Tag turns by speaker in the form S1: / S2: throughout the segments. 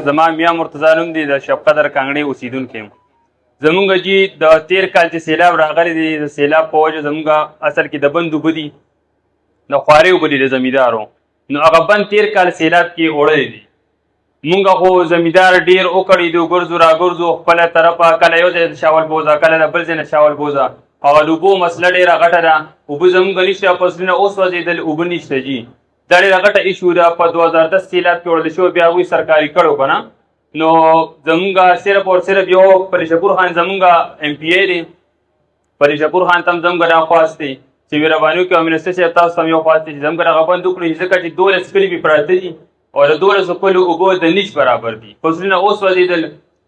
S1: زما میا مرتضی نوم دی د شب قدر کانګړې اوسیدونکی یم. زمونږ جي د تیر کال چې سیلاب راغلی دی د سیلاب په وجه زمونږ اصل کې د بند اوبه دي د خوارې اوبه دي د زمیندارو. نو هغه بند تیر کال سیلاب کې وړلی دی. مونږ خو زمیندار ډېر وکړی دی ګرځو را ګرځو خپله طرفه کله یو ځای شاول بوزه کله د بل ځای نه شاول بوزه. هغه د اوبو مسله ډېره غټه ده. اوبه زمونږ نشته فصلونه اوس وځېدل اوبه نشته جي. دا ډېره غټه ایشو ده. په 2010 سیلاب کې وړل شوی بیا هغوی سرکاري کړو که نه. نو زمونږ صرف اور صرف یو پریشپور خان زمونږ ایم پی ای دی. پریشپور خان ته هم زمونږ دا خواست دی چې مهرباني وکړي او منسټر صاحب تاسو ته هم یو خواست دی چې زمونږ دغه بند وکړي ځکه چې 12 کلي پې پراته دي او د 12 کلو اوبه د نیچ برابر دي. فصلونه اوس وځېدل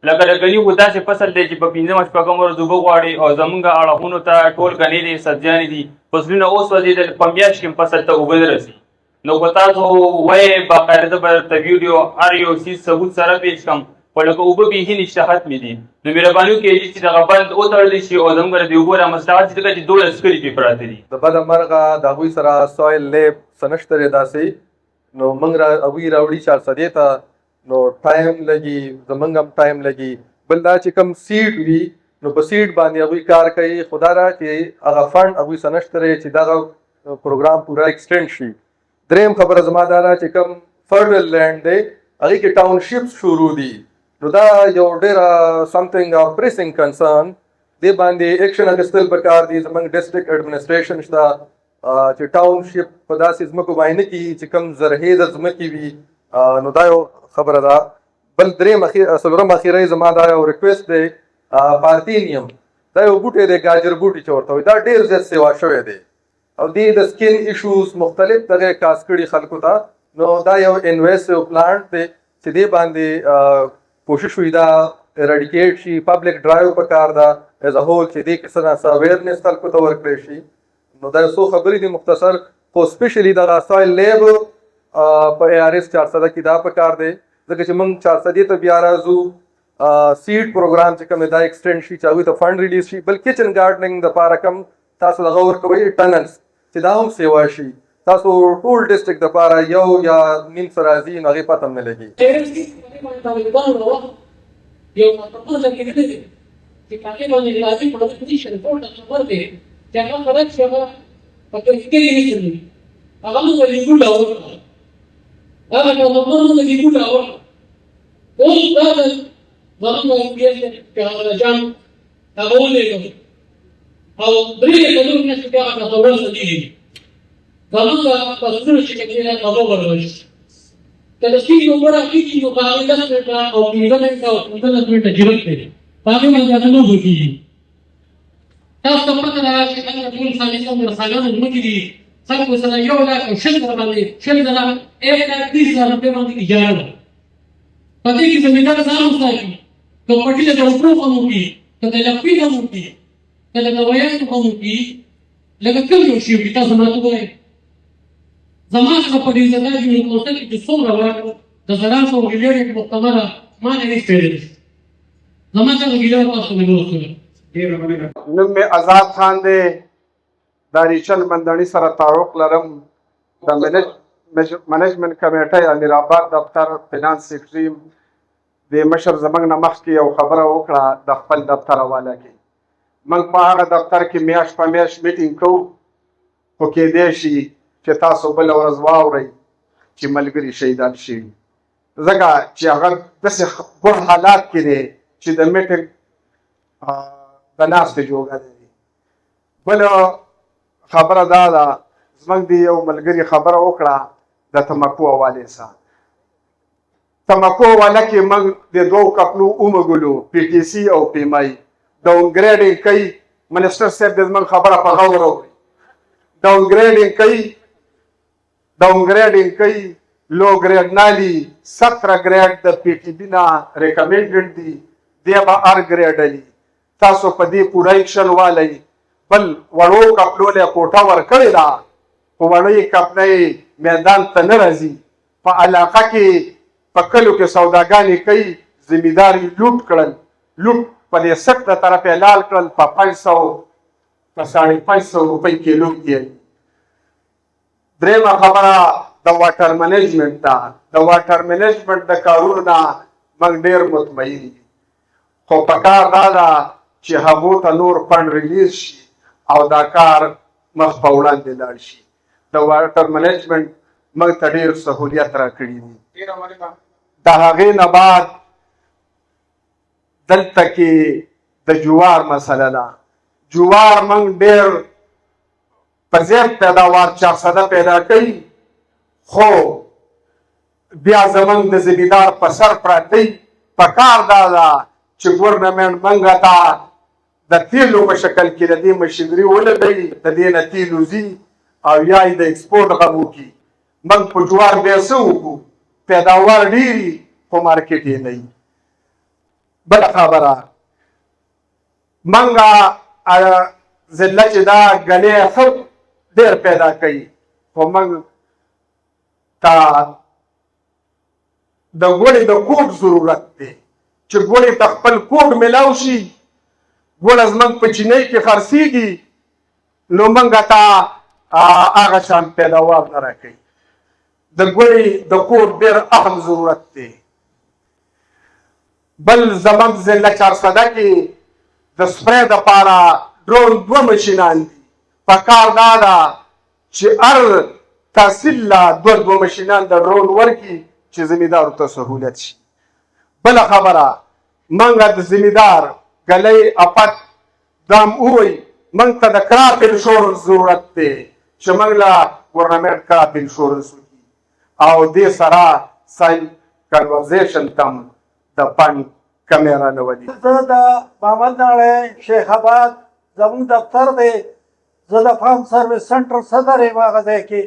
S1: لکه د ګني خو داسې فصل دی چې په 15 شپږم ورځ اوبه غواړي او زمونږ اړخونو ته ټول ګنې دي سبزیانې دي. فصلونه اوس وځېدل په میاشت کې فصل ته اوبه نه رسي. نو که تاسو وایې باقاعده زه به درته ویډیو هر یو څیز ثبوت سره پیش کړم خو لکه اوبه بیخي نشته ختمې دي. نو مهرباني وکړئ چې دغه بند وتړلی شي او زموږ د اوبو را مصلحت شي ځکه چې 12 کلي پې پراته دي.
S2: د بده مرغه د هغوی سره سویل لیب څه نشته دی داسې. نو موږ هغوی راوړي 400 ته نو ټایم لګي زموږ هم ټایم لګي. بل دا چې کوم سیټ وي نو په سیټ باندې هغوی کار کوي خو دا ده چې هغه فنډ هغوی څه نشته دی چې دغه پروګرام پوره ایکسټینډ شي. دریم خبره زما دا ده چې کوم فرټایل لینډ دی هغې کې ټاونشپس شروع دي. نو دا یو ډېره سمثینګ اف پریسنګ کنسرن دې باندې ایکشن اخیستل پکار دي. زموږ ډسټرکټ ایډمنسټریشن شته چې ټاونشپ په داسې ځمکو باندې نه کړي چې کوم زرهیزه ځمکې وي. نو دا یو خبره ده. بل څلورم اخیری زما دا یو ریکویسټ دی پارتینیم دا یو بوټی دی ګاجر بوټي چې ورته وایي دا ډېر زیات سیوا شوی دی او دې د سکین ایشوز مختلف دغه کاس کړي خلکو ته. نو دا یو انویسیو پلانټ دی چې دې باندې کوشش وي دا اریډیکیټ شي. پبلک ډرایو پکار ده ایز ا هول چې دې کې څه نه څه اویرنس خلکو ته ورکړی شي. نو دا څو خبرې دي مختصر خو سپیشلی دغه سویل لیب په اے آر ایس 400 کې دا پکار دی ځکه چې موږ 400 ته بیا راځو. سیډ پروګرام چې کوم دا ایکسټینډ شي چې هغوی ته فنډ ریلیز شي. بل کچن ګارډننګ دپاره کم تاسو دغه ورکوئ ټنلز چې دا هم سیوا شي. تاسو ټول ډسټرکټ دپاره یو یا نیم څه راځي نو هغې پته هم نه لګي.
S3: یو پروپوزل کې دی چې هغې باندې لازم پروپوزیشن ټول خبر دی چې هغه خلک چې هغه په کلي کې نه چلوي هغه موږ لیکو ډول هغه موږ لیکو ډول اوس دا د زموږ چې هغه جام هغه ولېږو او درې کلونو کې چې هغه خبره دي زموږ په څیر چې کې هغه ورغلی کله چې یو بڑا کیږي نو هغه د څه او پیژنې او د څه ضرورت دی هغه باندې نه وږي. تاسو ته پته ده چې څنګه ټول انسانانو رسالانو زموږ دي خلکو سره یو لاک او شل زره باندې شل زره 1,30,000 روپۍ باندې اجاره ده. په دې کې زمیندار ځان وساتي که پټي له حقوق هم وکړي که د لقبي هم وکړي که د روایاتو هم وکړي لکه کوم یو شي وکړي. تاسو ماته ووایئ زما څخه په دې ځای کې یو کوتل کې څومره وایو د زراعتو ویلې محتمله ما نه نشته زما څخه ګیله تاسو نه وکړه.
S4: نوم مې آزاد خان دی. د ریچل مندڼي سره تعلق لرم. د منیجمنټ کمیټۍ امیر آباد دفتر فینانس سیکرټري د مشر زموږ نه مخکې یو خبره وکړه د خپل دفتر حواله کې. موږ په هغه دفتر کې میاشت په میاشت میټینګ کوو خو کیدای شي چې تاسو بله ورځ واورئ چې ملګري شهیدان شوي ځکه چې هغه داسې ګډ حالات کې دی چې د میټینګ د ناستې جوګه دی. بله خبره دا ده زموږ د یو ملګري خبره وکړه د تمباکو حوالې سره. تمباکو حواله کې موږ د دوو کپلو ومږلو پی ټي سی او پی ایم آی ډاونګریډینګ کوي. منسټر صاحب د زموږ خبره په غور اوري. ډاونګریډینګ کوي لو ګریډ نالي 17 ګریډ د پی ټي بي نه ریکمنډډ دي دی به هر ګریډ علي. تاسو په دې پوره ایکشن والئ. بل وړو کپلو له کوټه ورکړې ده خو وړې کپلې میدان ته نه راځي. په علاقه کې په کلو کې سوداګانې کوي. زمیندار یې لوټ کړل. لوټ په دې سټ د طرفې لال کړل په 500 په 550 روپۍ کیلو کې. درېیمه خبره د واټر منیجمنټ ده. د واټر منیجمنټ د کارونو نه موږ ډېر مطمئن یو خو پکار دا ده چې هغو ته نور فنډ ریلیز شي او دا کار مخ په وړاندې لاړ شي. د واټر منیجمنټ موږ ته ډېر سهولیت راکړي دي. د هغې نه بعد دلته کې د جوار مسله ده. جوار موږ ډېر په زیات پیداوار 400 پیدا کوي خو بیا زموږ د زمیندار په سر پراته دی. پکار دا ده چې ګورنمنټ موږ ته د تیلو په شکل کې د دې مشینري ولګوي، د دې نه تیل وځي او یا یې د ایکسپورټ غم وکړي. موږ په جوار بیا څه وکړو؟ پیداوار ډېري خو مارکیټ یې نه وي. بله خبره موږ ضلع چې دا ګلې ښه ډېر پیدا کوي خو موږ ته د ګوړې د کوډ ضرورت دی چې ګوړې ته خپل کوډ میلاو شي. ګوړه زموږ په چینۍ کې خرڅېږي نو موږ ته هغه شان پیداوار نه راکوي. د ګوړې د کوډ ډېر اهم ضرورت دی. بل زموږ ضلع 400 کې د سپری دپاره ډرون 2 مشینان دي. پکار دا ده چې هر تحصیل له 2 مشینان د ډرون ورکړي چې زمیندارو ته سهولیت شي. بله خبره موږ د زمیندار ګلۍ افت دام ووایي موږ ته د کراپ انشورنس ضرورت دی چې موږ له ګورنمنټ کراپ انشورنس وکړي او دې سره ساین کنورزیشن تم د فنډ کمې رانولي.
S5: زه د محمد ناړی شیخ آباد زموږ دفتر دی. زه د فارم سروس سنټر صدر یم هغه ځای کې.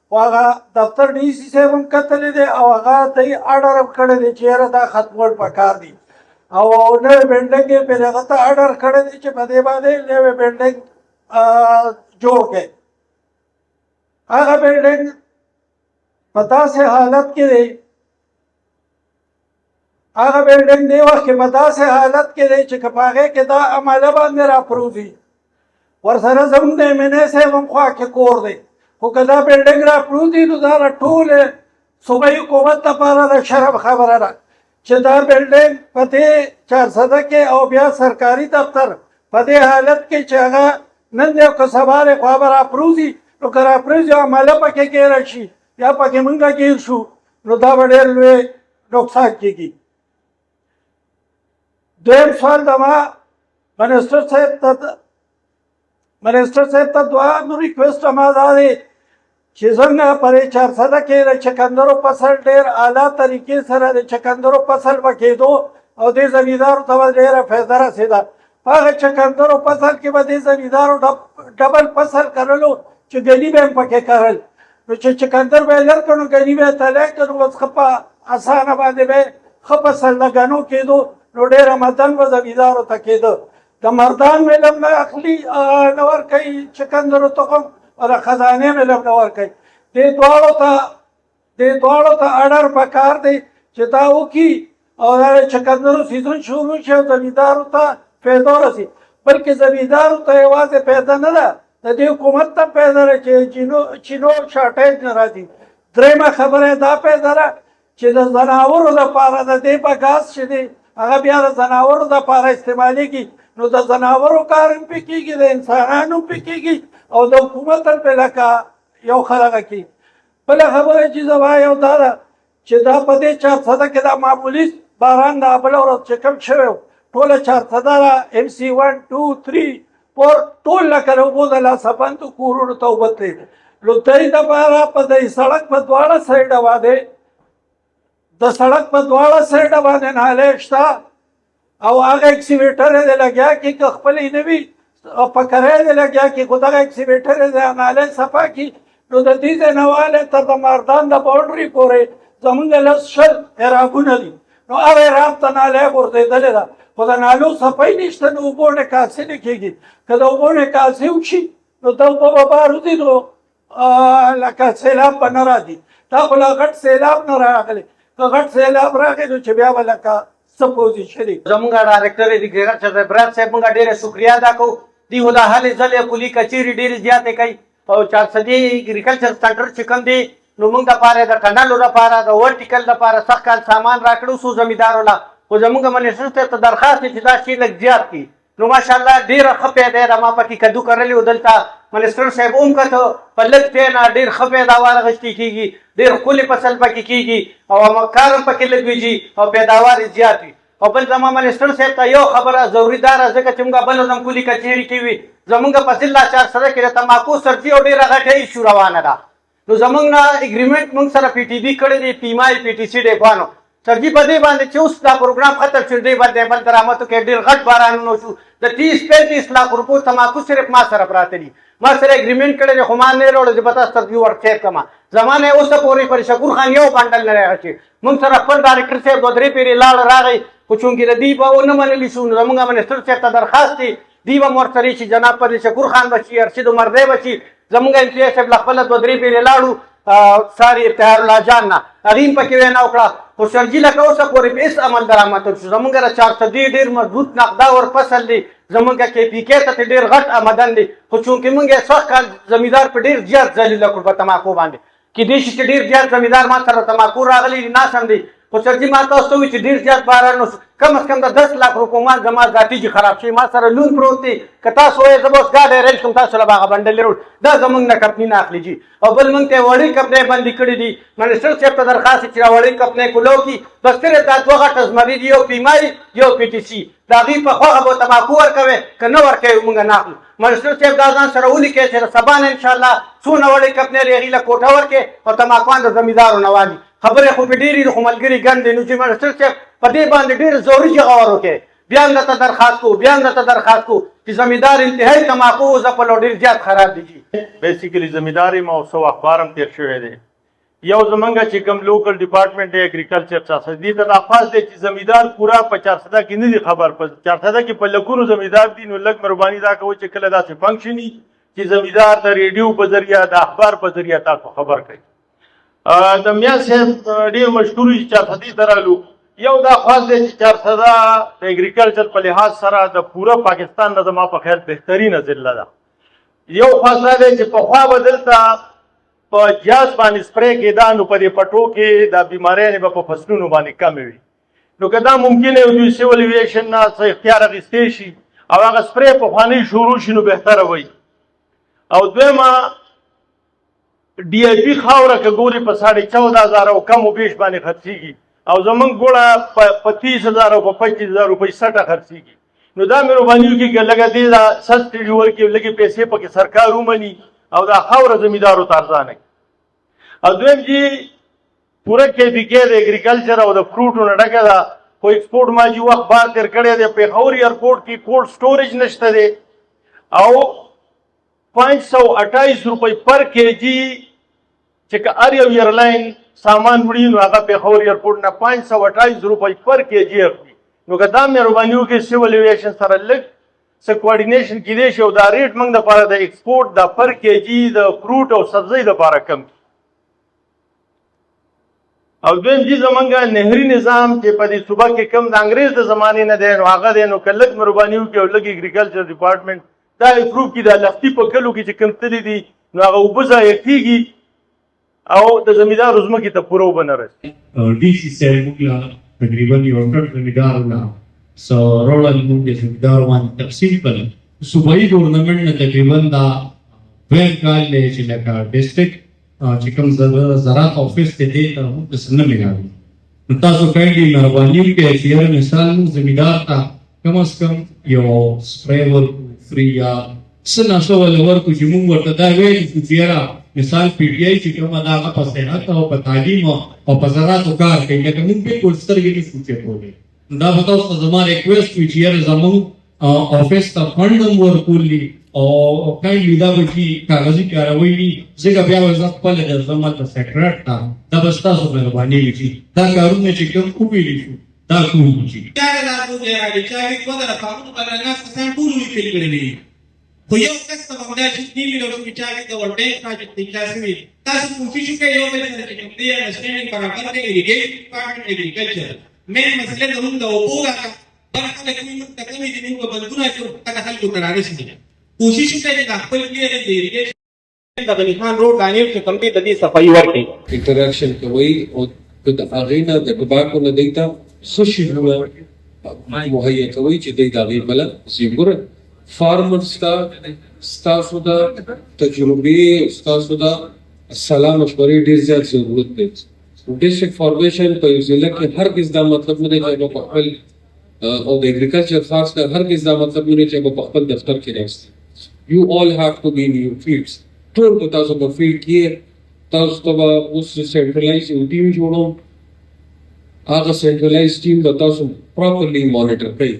S5: خو هغه دفتر ډي سي صاحب هم کتلی دی او هغه ته یې اډر هم کړی دی چې یاره دا ختمول پکار دي او نوی بلډنګ یې پرې هغه ته اډر کړی دی چې په دې باندې نوی بلډنګ جوړ کړي. هغه بلډنګ په داسې حالت کې دی هغه بلډنګ دی وخت کې په داسې حالت کې دی چې که په هغې کې دا عمله باندې راپروزي ورسره زموږ د ایم صاحب هم خوا کې کور دی. خو که دا بلډنګ راپروزي نو دا ټول صوبایي حکومت لپاره د شرم خبره ده چې دا بلډنګ په دې 400 کې او بیا سرکاري دفتر په دې حالت کې چې هغه نن دی او که سبا دی خو به راپروزي نو که راپروزي عمله پکې ګیره شي یا پکې موږ ګیر شو نو دا به ډېر لوی نقصان کېږي. دویم سوال زما منسټر صاحب ته دویم ریکویسټ زما دا دی چې څنګه په دې 400 کې د چکندرو فصل ډېر اعلی طریقې سره د چکندرو فصل به کېدو او دې زمیندارو ته به ډېره فایده رسېده. په هغه چکندرو فصل کې به دې زمیندارو ډبل فصل کرلو چې ګني به هم پکې کرل نو چې چکندر به یې لر کړ نو ګني به یې تلی کړ نو بس ښه په اسانه باندې به ښه فصل د ګنو کېدو نو ډېر آمدن به زمیندارو ته کېده. د مردان ملم نه اخلي نه ورکوي چکندرو تخم او د خزانې ملم نه ورکوي. دې دواړو ته اډر پکار دی چې دا وکړي او دا د چکندرو سیزن شروع شي او زمیندارو ته فایده رسي. بلکې زمیندارو ته یوازې فایده نه ده د دې حکومت ته فایده ده چې چینو شارټیج نه راځي. درېیمه خبره دا فایده ده چې د ځناورو لپاره د دې بګاز چې دی هغه بیا د ځناورو لپاره استعمالیږي نو د ځناورو کار هم پې کېږي د انسانانو هم پې کېږي او د حکومت هم پې لکه یو خلقه کېږي. بله خبره چې زه وایم دا ده چې دا په دې 400 کې دا معمولي باران دا بله ورځ چې کوم شوی و ټوله 400 MC 1 2 3 4 ټول لکه د اوبو د لاسه بندو کورونو ته اوبه تللې نو دې دپاره په دې سړک په دواړه سایډه باندې د سړک په دواړه سایډه باندې نالۍ شته او هغه اکسیویټر یې د لګیا کې که خپل یې نه وي په کرایه د لګیا کې خو دغه اکسیویټر یې د نالۍ صفا کړي نو د دې ځای نه والی تر د مردان د باونډري پورې زمونږ 10 اعرابونه دي نو هر اعراب ته نالۍ غورځېدلې ده خو د نالو صفایي نشته نو اوبو نکاسي نه کېږي. که د اوبو نکاسي وشي نو د اوبه به بهر وځي نو لکه سیلاب به نه راځي. دا خو لا غټ سیلاب نه راغلی که غټ سیلاب راغی نو چې بیا به لکه څه پوزیشن یې
S6: زمونږ ډایرکټر اګریکلچر برات صاحب مونږ ډېره شکریا ادا کوو. دوی خو دا هلې ځلې کلي کچېرې ډېرې زیاتې کوي او 400 اګریکلچر سنټر چې کوم دی نو موږ د پاره د ټنلو لپاره د ورټیکل لپاره سخت کال سامان راکړو سو زمیدارو لا خو زموږ منیسټر ته درخواست دی چې دا شی لږ زیات کړي نو ماشاءالله ډېره ښه پیدا ما پکې کدو کرلی و دلته منیسټر صاحب هم کته په لږ پی نه ډېر ښه پیداوار اخیستې کېږي ډېر ښکلې فصل پکې کېږي او کار هم پکې لږ ویږي او پیداوار یې زیات وي او بل زما منیسټر صاحب ته یو خبره ضروري ده ځکه چې موږ بله زمکولي کچېرې کې وي زموږ په ضلع 400 کې د تماکو سبزي او ډېره غټه ایشو روانه ده نو زموږ نه اګریمنټ موږ سره پی ټي بي کړی دی پیمای پی ټي سي ډیپانو سرجي په دې باندې چې اوس دا پروګرام ختم شو دی باندې بل درامتو کې ډېر غټ بارانونه شو د 30-35 लाख روپو تماکو صرف ما سره پراته دي ما سره اګریمنټ کړی دی خو ما نه وروړو چې به تاسو ته ورکیب کما زمانه اوسه پورې پر شکور خان یو بنډل نه راغی موږ سره خپل ډایرکټر صاحب دوه درې پیرې لاړ راغی خو چونکې د دې به ونه منلي شو نو زموږ منیسټر صاحب ته درخواست دی دی به ورسره شي جناب پر شکور خان بچي ارشد عمر دی بچي زموږ ایم پی صاحب له خپله دوه درې پیرې لاړو ساري ابتهار الله جان نه هغې هم پکې وینا وکړه خو سرجي لکه اوسه پورې په هېڅ عمل درآمد شو زموږ د 400 ډېر مضبوط نقداور فصل دی زموږ کې پی کې ته ډېر غټ آمدن دی خو چونکې موږ یې سخت کال زمیندار په ډېر زیات ذلیله کړو په تماکو باندې کېدای شي چې ډېر زیات زمیندار ما سره تماکو راغلی دي ناسم دی خو سرجي ما تاسو ته وایي چې ډېر زیات باران نو کم از کم د 10 लाख روپو مال زما ذاتي چې خراب شي ما سره لون پروت دی که تاسو وایئ زه به اوس ګاډی ارینج کړم تاسو له به هغه بنډل وروړ دا زموږ نه کمپني نه اخلي جي او بل موږ ته وړې کمپنۍ بندي کړي دي منیسټر صاحب ته درخواست چې دا وړې کمپنۍ کولو کړي بس صرف دا دوه غټ زمري دي یو پیمای یو پی ټي سي د هغې په خوښه به تماکو ورکوئ که نه ورکوئ موږ نه اخلو منیسټر صاحب دا ځان سره ولیکئ چې د سبا نه انشاءالله څونه وړې کمپنۍ لري هغې له کوټه ورکړئ او تماکوان د زمیندارو نه والي خبرې خو پې ډېرې دي خو ملګري ګڼ دي نو چې منیسټر صاحب په دې باندې ډېر ضروري جغور وکړئ بیا هم درته درخواست کوو چې زمیندار انتهایي تماکو ځپلو ډېر زیات خراب دي جي
S7: بیسیکلی زمیندار یم او څه وخت بار هم تېر شوی دی یو زمونږ چې کوم لوکل ډپارټمنټ دی اګریکلچر 400 دې ته درخواست دی چې زمیندار پورا په 400 کې نه دي خبر په 400 کې په لکونو زمیندار دي نو لږ مهرباني دا کوئ چې کله داسې فنکشن وي چې زمیندار د ریډیو په ذریعه د اخبار په ذریعه تاسو خبر کوي د میا صاحب ډېر مشهور چې 400 ته رالو یو دا خواست دی چې 400 د اګریکلچر په لحاظ سره د پوره پاکستان نه زما په خیال بهترینه ضلع ده یو خواست دا دی چې پخوا به دلته په جاز باندې سپری کېده نو په دې پټو کې دا بیماریانې به په فصلونو باندې کمې وي نو که دا ممکن یو دوی سیول ایویشن نه څه اختیار اخیستی شي او هغه سپری پخوانۍ شروع شي نو بهتره وي او دویمه ډي آی پي خاوره که ګورې په 14,500 او کم و بیش باندې خرڅېږي او زمونږ ګوړه په 30,000 او په 25,000 روپۍ سټه خرڅېږي نو دا مهرباني وکړي که لږه دې دا سستې ورکړي لږې پیسې پکې سرکار ومني او دا خاوره زمیندارو ته ارزانه کړي او دویم چې پوره KPK د اګریکلچر او د فروټو نه ډکه ده خو ایکسپورټ ما چې وخت بار تېر کړی دی پېښور ایرپورټ کې کولډ سټوریج نشته دی او 528 روپۍ پر KG چې که هر یو ایرلاین سامان وړي نو هغه پېښور ایرپورټ نه 528 روپۍ پر KG اخلي نو که دا مهرباني وکړي سیول ایویشن سره لږ څه کوارډینیشن کېدی شي او دا ریټ موږ دپاره د ایکسپورټ د پر KG د فروټ او سبزۍ دپاره کم کړي او دویم چې زمونږ نهري نظام چې په دې صوبه کې کم د انګریز د زمانې نه دی نو هغه دی نو که لږ مهرباني وکړي او لږ اګریکلچر ډپارټمنټ دا امپروو کړي دا لښتي په کلو کې چې کم تللي دي نو هغه اوبه ضایع کېږي او د زمیندارو ځمکې ته پوره اوبه نه رسي
S8: ډي سي صاحب موږ له تقریبا یو ټول زمیندارو نه روړل موږ د زمیندارو باندې تفصیل کړل صوبایي ګورنمنټ نه تقریبا دا دویم کال دی چې لکه ډسټرکټ چې کوم زراعت افیس ته دی ته موږ څه نه ملاوي نو تاسو کایندلي مهرباني وکړئ چې یو مثال موږ زمیندار ته کم از کم یو سپری ورکړو فري یا څه ناشته ول ورکړو چې موږ ورته دا ویل چې یاره مثال پی ټي آی چې کومه دا هغه په صحت او په تعلیم او په زراعتو کار کوي لکه موږ بالکل سترګې نه شو چتولی دا به تاسو ته زما ریکویسټ وي چې یاره زموږ افیس ته فنډ هم ورکولي او کایندلي دا به چې کاغذي کاروي وي ځکه بیا به زه خپله درځم هلته سیکرټ ته دا به ستاسو مهرباني وي چې دا کارونه چې کوم وویلي شو دا کوو چې
S9: خو یو کس ته به همدا چې 2 میلیونه روپۍ چا کې د ورډینګ پراجکټ د اجازه وي تاسو کوشش وکړئ یو بل سره چې کوم دی انډرسټینډینګ برابر دی اریګیشن ډپارټمنټ اګریکلچر مین مسله د هم د اوبو راکړه بل خلک موږ ته کومې دي موږ بندونه چې هغه خلکو ته رارسېږي کوشش وکړئ چې د خپل کلي د اریګیشن د غني خان روډ دانیل چې کوم دی د دې صفایي ورکړي.
S10: انټراکشن کوي او د هغې نه د ټباکو نه دوی ته ښه شیزونه مهیا کوي چې دوی د هغې بله ځي. ګوره فارمرز ته ستاسو د تجربې ستاسو د سلا مشورې ډېر زیات ضرورت دی. ډسټرکټ فارمیشن په یو ضلع کې هرګز دا مطلب نه دی چې هغه په خپل او د اګریکلچر خاص کر هرګز دا مطلب نه دی چې هغه په خپل دفتر کې راوستي. یو آل هاف ټو بی ان یور فیلډز. ټول به تاسو په فیلډ کې تاسو ته به اوس سینټرلایز یو ټیم جوړوم. هغه سینټرلایز ټیم به تاسو پراپرلی مانیټر کوي.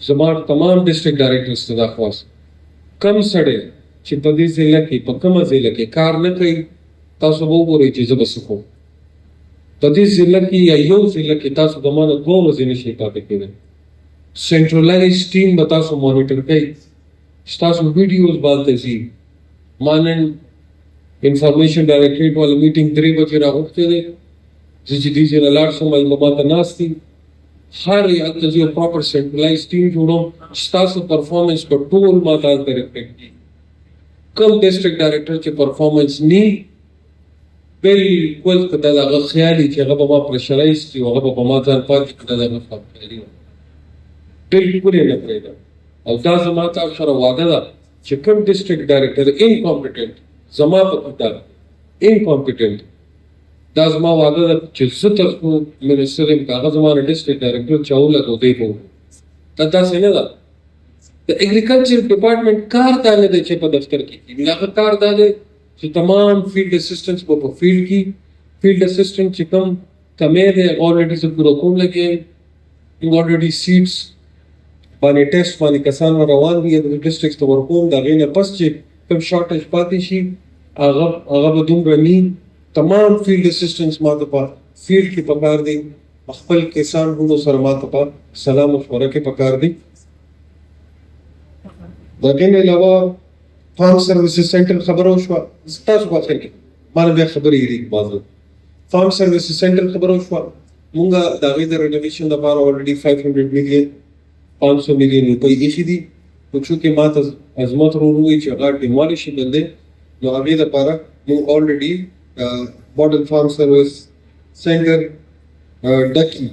S10: زما تمام ډسټرکټ ډایرکټرز ته دا خواست کم سړی چې په دې ضلع کې په کومه ضلع کې کار نه کوي تاسو به وګورئ چې زه به څه کوم. په دې ضلع کې یا یو ضلع کې تاسو د ما نه 2 ورځې نشئ پاتې کېدی. سینټرلایز ټیم به تاسو مانیټر کوي. ستاسو ویډیوز به هلته ځي. ما نن انفارمیشن ډایرکټریټ والا میټینګ 3 بجې راغوښتی دی. زه چې دې ځای نه لاړ شم هلته ماته ناست دي. هر هلته زه یو پراپر سینټرلایز ټیم جوړوم چې ستاسو پرفارمنس په ټول ماته هلته ریفلیکټ کړي. کوم ډسټرکټ ډایرکټر چې پرفارمنس نی بالکل که دا د هغه خیال وي چې هغه به ما پرشرایز کړي او هغه به په ما ځان پاتې کړي دا د هغه خیالي وي. بالکل یې نه پرېږدم. او دا زما تاسو سره وعده ده چې کوم ډسټرکټ ډایرکټر انکامپیټنټ زما په کتاب انکامپیټنټ دا زما وعده ده چې زه تر څو منسټر یم که هغه زما نه ډسټرکټ ډایرکټر چاولګ او دی به دا داسې نه ده. د اګریکلچر ډپارټمنټ کار دا نه دی چې په دفتر کې کېږي. هغه کار دا دی چې تمام فیلډ اسسټنټس به په فیلډ کې فیلډ اسسټنټ چې کوم کمی دی already زه پوره کوم لګیا یم. already سیټس باندې ټیسټ باندې کسان روان دي د ډسټرکټس ته ورکوم. د هغې نه پس چې کوم شارټیج پاتې شي هغه به دومره ني. تمام فیلډ اسسټنټس ما ته په فیلډ کې پکار دي. خپل کسان ټولو سره ما ته په سلا مشوره کې پکار دي. د هغې نه علاوه فارم سروسز سینټر خبره وشوه. ستاسو په اخر کې ما نه بیا خبرې هېرېږي بعض فارم سروسز سینټر خبره وشوه. مونږ د هغې د رینوویشن لپاره already 500 million 500 million روپۍ ایښي دي. خو چونکې ما ته عظمت ورور ووایي چې هغه ډیمالیشبل دی نو هغې لپاره مونږ already ماډل فارم سروس سینټر ډکي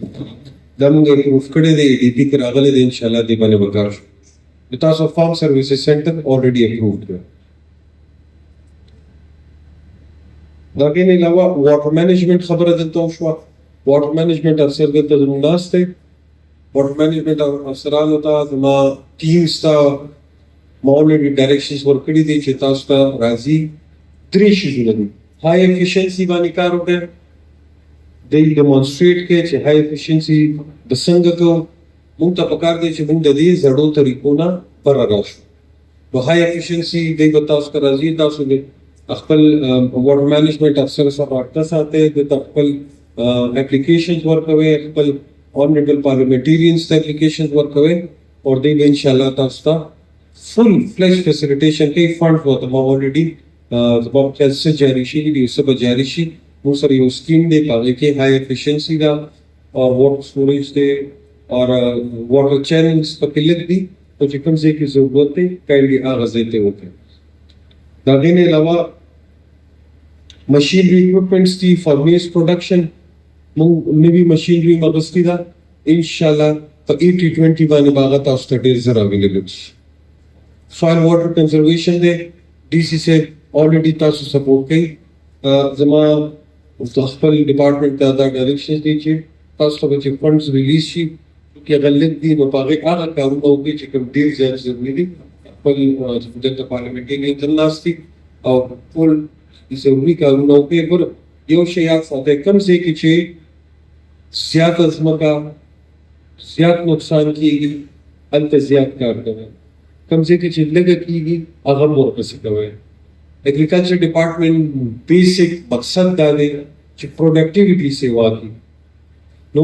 S10: دا مونږ اپروف کړی دی. ډي پي کې راغلی دی. انشاءالله دې باندې به کار شو. د تاسو فارم سروسز سینټر already approved دی. د هغې نه علاوه واټر مینجمنټ خبره دلته وشوه. واټر مینجمنټ افسر دلته زموږ ناست دی. واټر مینجمنټ افسرانو ته زما ټیمز ته ما already ډایرکشنز ورکړي دي چې تاسو ته راځي 3 شیزونه دي. های افیشنسي باندې کار وکړئ. دوی ډیمانسټریټ کړي چې های افیشنسي د څنګه کوو. مونږ ته پکار دی چې مونږ د دې زړو طریقو نه بره راشو. نو های افیشنسي دوی به تاسو ته راځي. تاسو د خپل واټر مینجمنټ افسر سره رابطه ساتئ. د خپل اپلیکیشنز ورکوئ. خپل honorable parliamentarians ته اپلیکیشنز ورکوئ او دوی به انشاءالله تاسو ته فل فلیش فیسیلیټیشن کوي. فنډ ورته ما already زما په خیال څه جاري شوي دي څه به جاري شي. موږ سره یو سکیم دی په هغې کې های افیشنسي ده او واټر سټوریج دی او واټر چینلز پکې لږ دي. او چې کوم ځای کې ضرورت دی کایندلي هغه ځای ته وکړئ. د هغې نه علاوه مشینري اکوپمنټس دي فار میز پروډکشن. مونږ نوي مشینري اخیستې ده. انشاءالله په 80-20 باندې به هغه تاسو ته ډېر زر اویلیبل شي. سوایل واټر کنزرویشن دی. ډي سی صاحب already تاسو سپورټ کوي. زما خپل ډپارټمنټ ته دا ډایرکشنز دي چې تاسو ته به چې فنډز ریلیز شي چې هغه لږ دي نو په هغې هغه کارونه وکړي چې کوم ډېر زیات ضروري دي. خپل دلته پارلیمنټریان ناست دي او ټول ضروري کارونه وکړي. ګوره یو شی یاد ساتئ کوم ځای کې چې زیاته ځمکه زیات نقصان کېږي هلته زیات کار کوئ. کوم ځای کې چې لږه کېږي هغه ورپسې کوئ. اګریکلچر ډپارټمنټ بیسک مقصد دا دی چې پروډکټیویټي سیوا کړي. نو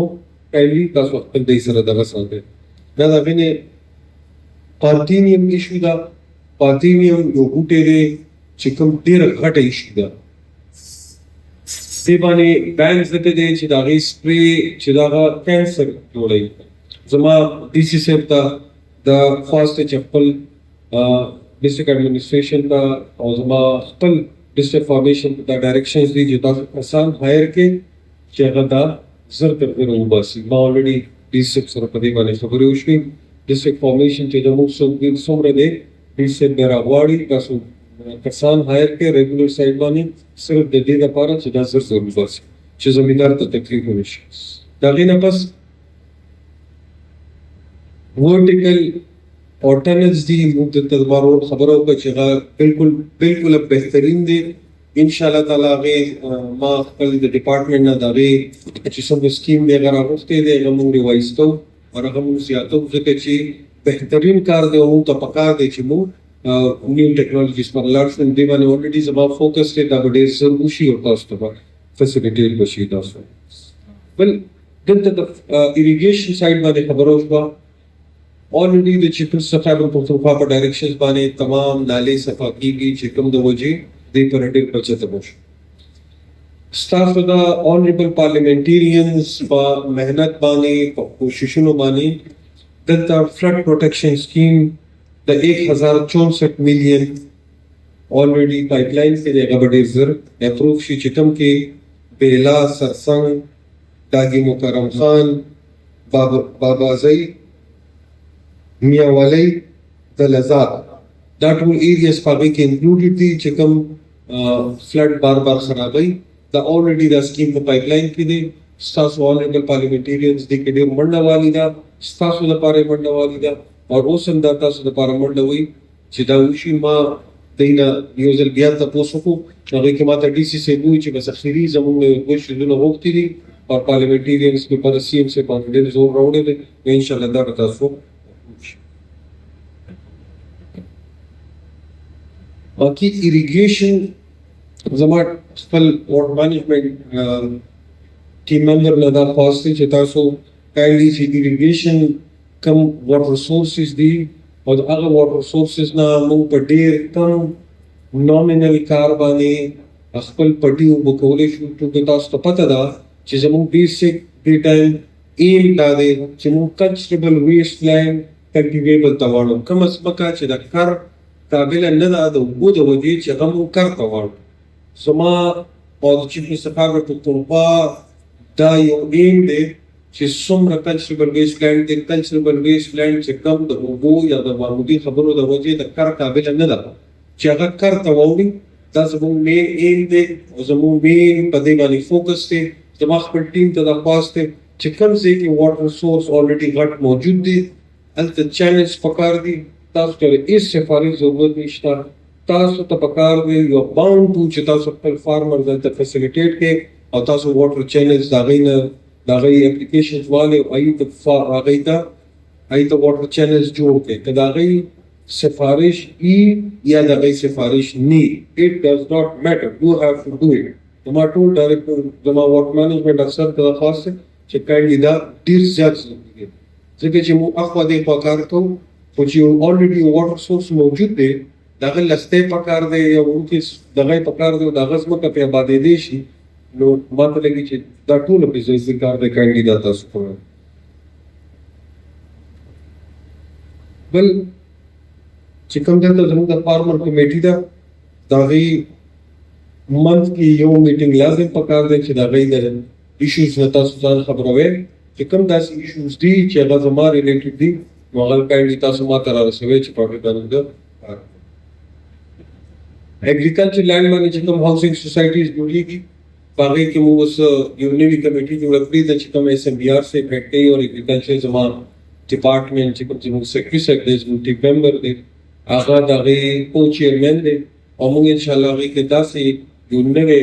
S10: کایندلي تاسو خپل دی سره دغه ساتئ. بیا د هغې نه پارتینیم ایشو ده. پارتینیم یو بوټی دی چې کوم ډېره غټه ایشو ده. دې باندې بین ځکه دی چې د هغې سپرې چې د هغه کینسر جوړوي. زما ډي سی صاحب ته دا خواست دی چې خپل ډیسټریکټ ایڈمنسټریشن ته او زما خپل ډیسټریکټ فارمیشن ته ډایرکشنز دي چې تاسو کسان هایر کې چې هغه دا زر تر زر وباسي. ما already ډي سپ سره په دې باندې خبرې وشوې. ډیسټریکټ فارمیشن چې زموږ څومره دی ډي سپ مې راغواړي تاسو کسان هایر کې ریګولر سایډ باندې صرف د دې لپاره چې دا زر زر وباسي چې زمیندار ته تکلیف ونه شي. د هغې نه پس ورټیکل اور ټنلز دي موږ دلته زما ورور خبره وکړه چې هغه بالکل بهترین دی. انشاءالله تعالی هغې ما خپل د ډپارټمنټ نه د هغې چې څومره سکیم دی هغه راغوښتی دی هغه موږ ریوایز کوو او هغه موږ زیاتوو ځکه چې بهترین کار دی او موږ ته پکار دی چې موږ نیو ټیکنالوژیز پر لاړ شو. دې باندې اورېډي زما فوکس دی دا به ډېر ژر وشي او تاسو ته به فیسیلیټیټ بشي. تاسو بل دلته د اریګیشن سایډ باندې خبره وشوه. already د چیف منسټر خیبر پختونخوا په ډایرکشنز باندې تمام نالې صفا کیږي چې کوم د وجې دې پر ډېر بچت وشي. ستاسو د اونریبل پارلیمنټیرینز په مهنت باندې په کوششونو باندې دلته فلډ پروټیکشن سکیم د 1064 ملین already پایپلاین کې د هغه به ډېر زر اپروف شي چې کوم کې بیلا سرسنګ داګي مکرم خان بابازی میاوالی د لزات دا ټول ایریاز په هغې کې انکلوډیډ دي چې کوم فلډ بار خرابوي. دا already دا سکیم په پایپلاین کې دی. ستاسو آنریبل پارلیمنټیرینز دې کې ډېر منډه والي ده ستاسو لپاره یې منډه والي ده او اوس هم دا تاسو لپاره منډه وي چې دا وشي. ما دوی نه یو ځل بیا تپوس وکړو هغې کې ما ته ډي سی صاحب وویل چې بس اخري زموږ دوه شیدونه غوښتي دي او پارلیمنټیرینز کې پر سی ایم صاحب باندې ډېر زور راوړی دی. انشاءالله دا به تاسو باقي اریګیشن زما خپل واټر مینجمنټ ټیم ممبر نه دا خواست دی چې تاسو کایندلی چې اریګیشن کم واټر سورسز دي او د هغه واټر سورسز نه موږ په ډېر کم نامینل کار باندې خپل پټي اوبه کولی شو. چونکې تاسو ته پته ده چې زموږ بیسک دې ټایم ایم دا دی چې موږ کلچربل ویسټ لینډ کلټیویبل ته واړو. کومه ځمکه چې د کر قابله نه ده د اوبو د وجې چې هغه موږ کر ته واړو. زما او د چیف منسټر خیبر پختونخوا دا یو ایم دی چې څومره کلچربل ویسټ لینډ دی کلچربل ویسټ لینډ چې کم د اوبو یا د معمولي خبرو د وجې د کر قابله نه ده چې هغه کر ته واوړي. دا زموږ مین ایم دی او زموږ مین په دې باندې فوکس دی. زما خپل ټیم ته دا خواست دی چې کوم ځای کې واټر سورس آلریډي غټ موجود دی هلته چینلز پکار دي. تاسو ته هېڅ سفارش ضرورت نشته. تاسو ته پکار دی یو باونډ ټو چې تاسو خپل فارمر دلته فیسیلیټیټ کړئ او تاسو واټر چینلز د هغې نه د هغې اپلیکیشنز والئ او هغې ته واټر چینلز جوړ کړئ. که د هغې سفارش ای یا د هغې سفارش نی اٹ ډز ناٹ میټر یو هیو ټو ډو اٹ. زما ټول ډایرکټر زما واټر مینجمنټ افسر ته درخواست دی چې کایندلی دا ډېر زیات ضروري دی ځکه چې موږ اخوا دېخوا کار کوو خو چې یو already واټر سورس موجود دی د هغه لستی پکار دی یا وړوکې د هغې پکار دی او د هغه ځمکه پرې ابادېدی شي نو ما ته لګي چې دا ټوله پرې ضروري کار دی. کایندلی دا تاسو کوئ. بل چې کوم دلته زموږ د فارمر کمیټي ده د هغې منث کې یو میټینګ لازم پکار دی چې د هغې د ایشوز نه تاسو ځان خبروئ چې کوم داسې ایشوز دي چې هغه زما ریلیټډ دي نو هغه کایندلی تاسو ما ته رارسوئ چې په هغې باندې د ایګریکلچر لینډ باندې چې کوم هاوسنګ سوسایټیز جوړېږي په هغې کې موږ اوس یو نوي کمیټي جوړه کړې ده چې کوم SMBR صاحب هیډ کوي او ایګریکلچر زما ډپارټمنټ چې کوم زموږ سیکرټري صاحب دی زموږ ټیم ممبر دی هغه د هغې کو چیرمین دی او موږ انشاءالله هغې کې داسې یو نوې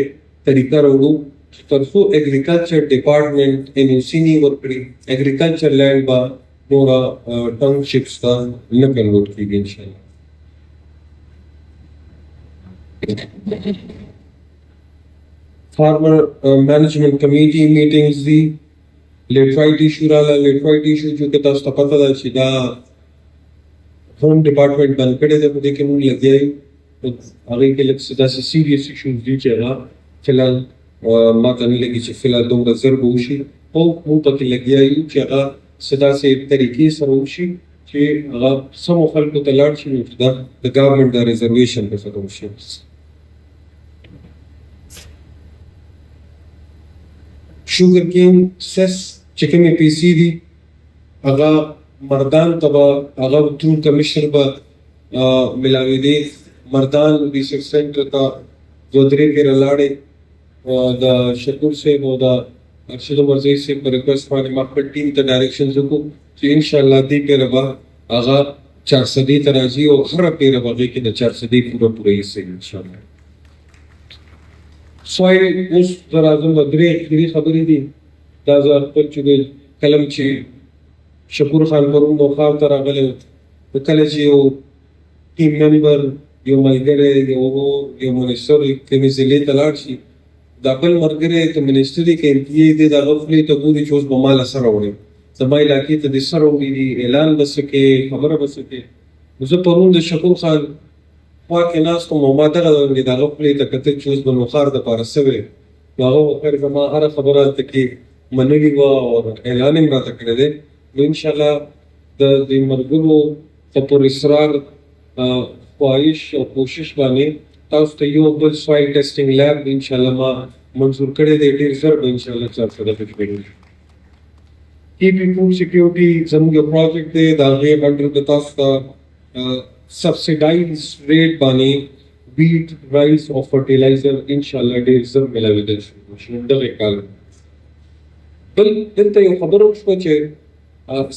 S10: طریقه راوړو چې تر څو ایګریکلچر ډپارټمنټ NOC نه ورکړي ایګریکلچر لینډ به نوره ټاونشپس ته نه کنورټ کېږي انشاءالله. فارمر مینجمنٹ کمیټي میټینګز دي. لیټ رایټ ایشو راغله. لیټ رایټ ایشو چې تاسو ته پته ده چې دا ہوم ډپارټمنټ بند کړی دی په دې کې موږ لګیا یو هغې کې لږ څه داسې سیریس ایشوز دي چې هغه فلحال ما ته نه لګي چې فلحال دومره ژر به وشي خو موږ پکې لګیا یو چې هغه څه داسې طریقې سره وشي چې چې هغه سمو خلکو ته لاړ شي نو چې دا د ګورنمنټ د ریزرویشن په ختم شي. شوګر کین سس چې کومې پیسې دي هغه مردان ته به هغه ټول کمیشنر به ملاوېدې. مردان ریسرچ سینټر ته دوه درې پیره لاړې د شکور صاحب او د ارشد مرزي صاحب په ریکوست باندې ما خپل ټیم ته ډایرکشنز وکړو چې انشاءالله دې پیره به هغه 400 ته راځي او هره پیره به هغې کې د 400 پوره حصې انشاءالله. سوایل اوس زه راځم درې اخري خبرې دي. دا زه خپل چې کلم چې شکور خان پرون نو خاو ته راغلی نو کله چې یو ټیم ممبر یو ملګری یو منسټر کومې ضلعې ته لاړ شي دا بل ملګری که منسټر یې که ایم پي دی د هغه خولې ته ګوري چې اوس به ما له څه راوړي زما علاقې ته دې څه راوړي دي اعلان به څه کوې خبره به څه کوې. نو زه پرون د شکور خان خوا کې ناست وم او ما دغه د هغه خولې ته کتل چې اوس به نوښار دپاره څه وی نو هغه وخر زما هره خبره هلته کې منلې وه او اعلان یې راته کړی دی. نو انشاءالله د دې ملګرو په پر اصرار خواهش او کوشش باندې تاسو ته یو بل سوایل ټیسټینګ لیب انشاءالله ما منظور کړی دی. ډېر ژر به انشاءالله 400 پکې بنوي. KP فوډ سیکیورټي زموږ یو پروجیکټ دی د هغې انډر د تاسو ته سبسیډایز ریټ باندې ویټ رایس او فرټیلایزر انشاءالله ډېر ژر ملاوېدل شي دغه کال. بل دلته یو خبره وشوه چې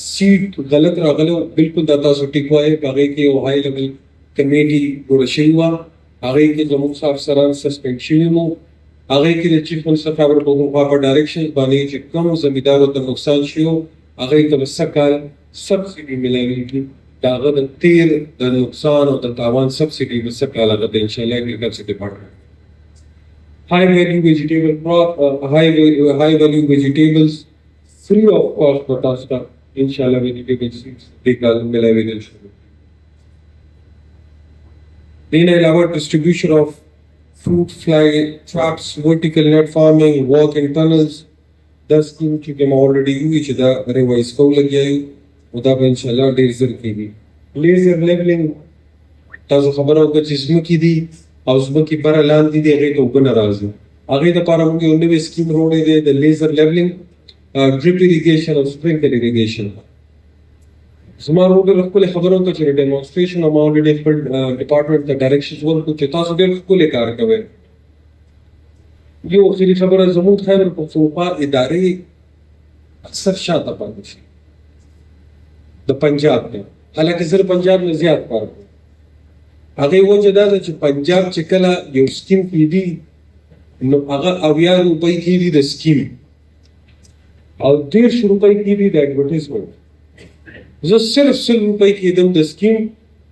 S10: سیټ غلط راغلی بلکل دا تاسو ټیک وایئ په هغې کې یو های لیول کمیټي جوړه شوې وه هغې کې زموږ افسران سسپینډ شوي وو. هغې کې د چیف منسټر صاحب په ډایرکشنز باندې چې کوم زمیندارو ته نقصان شوي وو هغې ته به څه کال سبسډي میلاوېږي د هغه د تیر د نقصان او د تاوان سبسډي به څه کال هغه ته انشاءالله اګریکلچر ډپارټمنټ. high value vegetables free of cost for Tasta inshallah vegetable seeds dekal milavedel shuru. Then our distribution of fruit fly traps, vertical net farming, walk-in tunnels. The scheme ki we already use the revise ko lagya yu uda inshallah laser ki bhi laser leveling tazo khabar hoga jism ki di او زمکې بره لاندې دي هغې ته اوبه نه راځي. هغې دپاره موږ یو نوی سکیم راوړی دی د لیزر لیولینګ ډریپ اریګیشن او سپرینکلر اریګیشن. زما ورور ډېره ښکلې خبره وکړه چې ډیمونسټریشن او ما الریډي خپل ډپارټمنټ ته ډایرکشنز ورکړو چې تاسو ډېر ښکلی کار کوئ. یو اخري خبره زموږ خیبر پښتونخوا ادارې اکثر شاته پاتې شي د پنجاب نه حالانکه زه د پنجاب نه زیات کار کوم. هغې وجه دا ده چې پنجاب چې کله یو سکیم کېدي نو هغه 80 روپۍ کېدي د سکیم او 150 روپۍ کېدي د اډورټیزمنټ. زه صرف 100 روپۍ کېدم د سکیم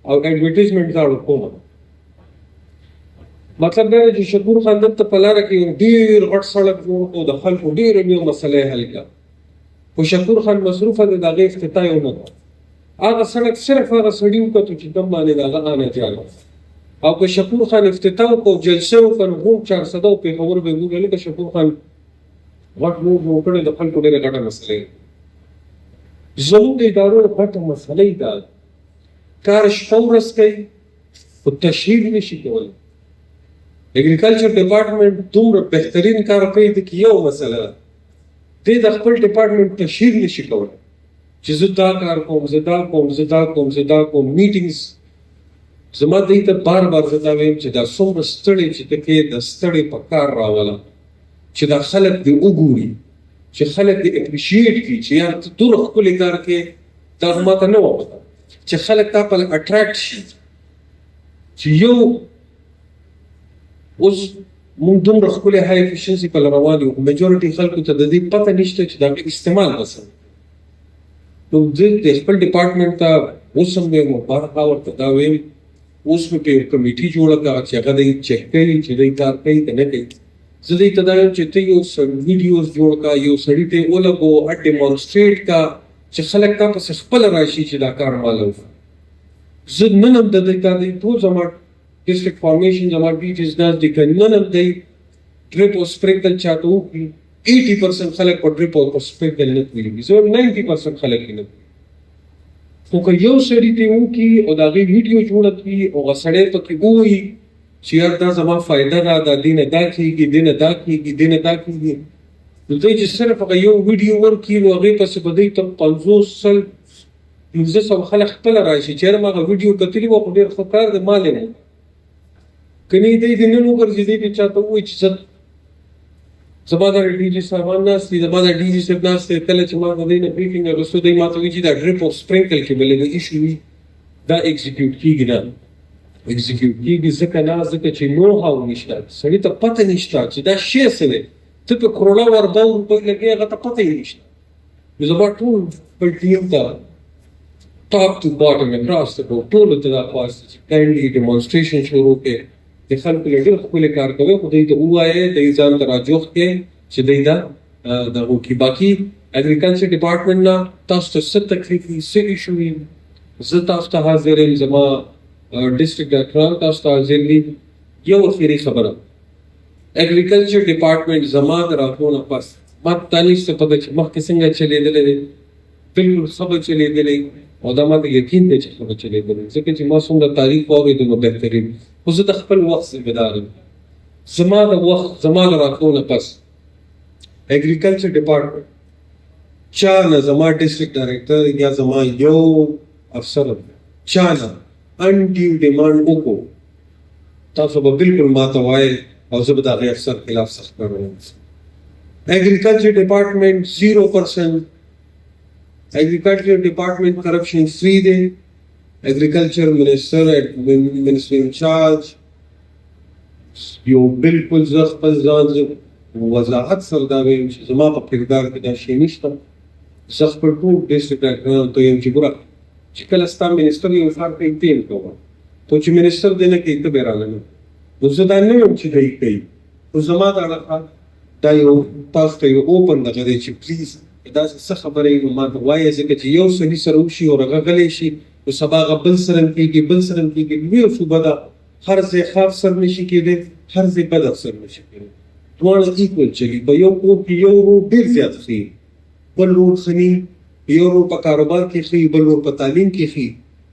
S10: او اډورټیزمنټ دواړه کوم. مطلب دا دی چې شکور خان دلته په لاره کې یو ډېر غټ سړک جوړ کړو د خلکو ډېرې لویې مسله یې حل کړه خو شکور خان مصروفه دی د هغې افتتاح یې ونه کړه. هغه سړک صرف هغه سړي وکتو چې دم باندې د هغه آنه جال او که شکور خان افتتاح وکړو جلسه وکړو نو هم 400 او پېښور به وګورو لکه شکور خان غټ روډ جوړ کړی د خلکو ډېره غټه مسله یې. زموږ د ادارو غټه مسله یې دا ده کار شپه ورځ کوي خو تشهیر نشي کولی. اګریکلچر ډپارټمنټ دومره بهترین کار کوي د کې یو مسله ده دی د خپل ډپارټمنټ تشهیر نشي کولی چې زه دا کار کوم زه دا کوم زه دا کوم زه دا کوم. میټینګز زما دوی ته بار بار زه دا وایم چې دا څومره ستړی چې ته کې د ستړی په کار راوله چې دا خلک دې وګوري چې خلک دې اپریشیټ کړي چې یار ته دومره ښکلی کار کوې دا خو ما ته نه وه پته چې خلک تا په اټریکټ شي چې یو اوس موږ دومره ښکلی های افیشنسي په روان یو میجورټي خلکو ته د دې پته نشته چې د هغې استعمال بسه. نو زه د خپل ډپارټمنټ ته اوس هم وایم بارها ورته دا وایم اوس مې په یو کمیټي جوړه کړه چې هغه دی چیک کوي چې دی کار کوي که نه کوي. زه دوی ته دا وایم چې ته یو ویډیوز جوړ کړه یو سړي ته یې ولګو ډیمونسټریټ کړه چې خلک تا پسې خپله راشي چې دا کار ماله وکړه. زه نن هم د دوی دا دی ټول زما ډسټرکټ فارمیشن زما ډیټیز داس دي که نن هم دی ډریپ او سپرینکل چاته وکړي 80% خلک په ډریپ او سپرینکل نه پوهېږي. زه 90% خلک یې نه پوهېږي. خو که یو سړي ته وکړي او د هغې ویډیو جوړه کړي او هغه سړی پکې ووایي چې یار دا زما فایده ده دا دې نه دا کېږي دې نه دا کېږي دې نه دا کېږي، نو دی چې صرف هغه یو ویډیو ورکړي نو هغې پسې به دی ته 500 خلک خپله راشي چې یاره ما هغه ویډیو کتلي وه خو ډېر ښه کار دی ما لیدلی. که نه دی د نن وګرځي دی دې چاته ووایي چې زما دا ډي جي صاحبان ناست دي زما دا ډي جي صاحب ناست دی، کله چې ما د دوی نه بریفینګ اخیستو دی ما ته وایي چې دا ډریپ او سپرینکل کې به لږه ایشو وي دا ایګزیکیوټ کېږي نه ایګزیکیوټ کېږي ځکه نه ځکه چې نو هاو نشته سړي ته پته نشته چې دا شی څه دی، ته په کروڑه ورده روپۍ لګې هغه ته پته یې نشته. نو زما ټول خپل ټیم ته ټاپ ټو باټم اکراس ته ټولو ته دا خواست چې کاینډلي ډیمونسټریشن شروع کړې د خلکو له ډېر ښکلي کار کوي خو دوی ته ووایې دوی ځان ته راجوخ کړې چې دوی دا دغه وکړي. باقي اګریکلچر ډپارټمنټ نه تاسو ته څه تکلیف وي څه ایشو وي زه تاسو ته حاضر یم، زما ډسټرکټ ډاکټران تاسو ته حاضر دي. یو اخري خبره اګریکلچر ډپارټمنټ زما د راتلو نه پس ما ته نشته پته چې مخکې څنګه چلېدلی دی، بالکل ښه به چلېدلی او دا ما ته یقین دی چې ښه به چلېدلی ځکه چې ما څومره تاریخ واورېدو نو بهترین. خو زه د خپل وخت ذمهدار یم، زما د وخت زما د راتلو نه پس اګریکلچر ډپارټمنټ چا نه زما ډسټرکټ ډایرکټر یا زما یو افسر چا نه انډیو ډیمانډ وکړو تاسو به بالکل ما ته وایئ او زه به د هغې افسر خلاف سخت کاروالی وکړم. اګریکلچر ډپارټمنټ 0% اګریکلچر ډپارټمنټ کرپشن فری دی. اګریکلچر منسټر منسټر انچارج یو بالکل زه خپل ځان وضاحت سره دا وایم چې زما په کردار کې دا شی نشته. زه خپل ټول ډسټرکټ ډاکټرانو ته یم چې ګوره چې کله ستا منسټر یو کار کوي ته یې کوه، خو چې منسټر دی نه کوي ته به یې رانه نو زه دا نه یم چې دی کوي. خو زما دا دا یو تاسو ته یو اوپن دغه دی چې پلیز داسې څه خبره یې نو ما ته وایه ځکه چې یو سړي سره وشي او هغه غلی شي نو سبا هغه بل سره کېږي بل سره کېږي لویه صوبه ده هر ځای ښه افسر نشي کېدی هر ځای بد افسر نشي کېدی دواړه ایکول چلي په یو کور کې یو ورور ډېر زیات ښه وي بل ورور ښه نه یو ورور په کاروبار کې ښه بل ورور په تعلیم کې ښه.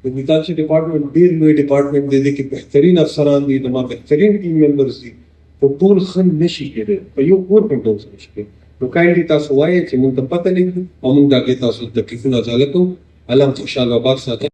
S10: اګریکلچر ډپارټمنټ ډېر لوی ډپارټمنټ دی دې کې بهترین افسران دي زما بهترین ټیم ممبرز دي خو ټول ښه نشي کېدی په یو کور کې ټول ښه نشي کېدی. نو کاینډلي تاسو وایئ چې موږ ته پته لګي او موږ د هغې تاسو تکلیفونه ازاله کوو. الله خوشحاله آباد ساتي.